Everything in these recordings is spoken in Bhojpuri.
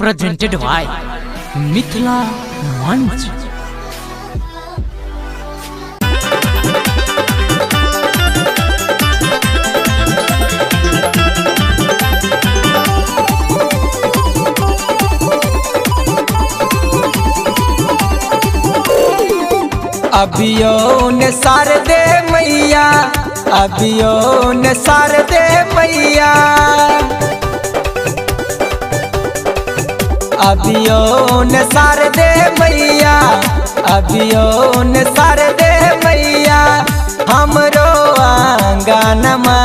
presented by Mithila Manch. अभियो ने सार दे मैया, अभियो ने सार दे मैया, अभियो ने सार दे मैया, अभियो ने सार दे मैया। हमरो आंगनमा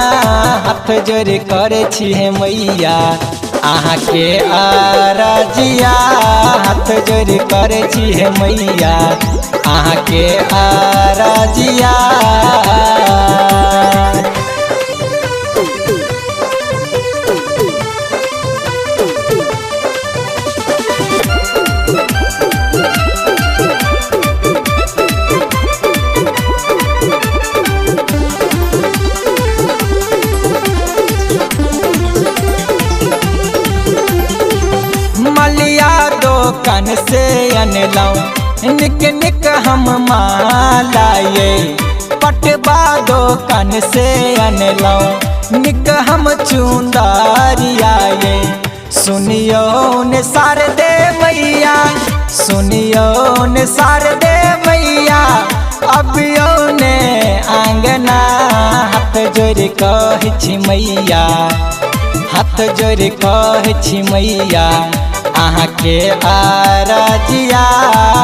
हाथ जोड़ करे छिहे मैया, अहाँ के आरजिया हाथ जोड़ करे छिहे मैया, अहाँ के आरजिया। मलिया दुकान से अनलाऊं निक निक हम माला ये, पटवा दुकान से अनलाऊं निक हम चुंदारिया ये। सुनियो ने सार दे मैया, सुनियो ने सार दे मैया, अभियो ने आंगना हाथ जोड़ कह छी मैया, हाथ जोड़ कह छी मैया, अहाँ के आरजिया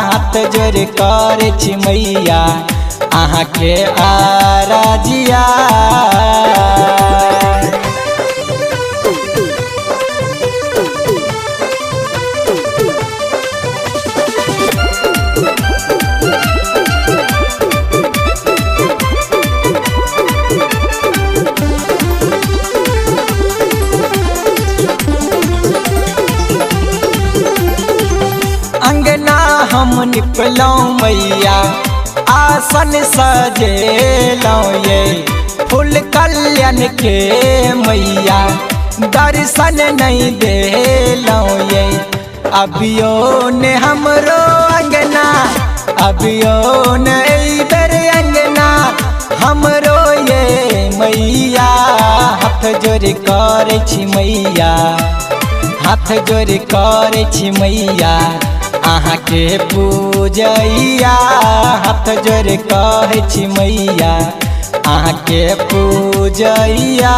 हाथ जोड़ करे छी मैया, अहाँ के आरजिया। अंगना हम निपलौं मैया, आसन सजेलौं ये, फूल कल्याण के मैया, दर्शन नहीं देलौं ये। अभियो ने हमरो अंगना, अभियो ने बेर अंगना, हमरो ये मैया हाथ जोड़ करे छी मैया, हाथ जोड़ करे छी मैया, अहाँ के पूजैया हाथ जोड़ कहे छी मैया, अहाँ के पूजैया।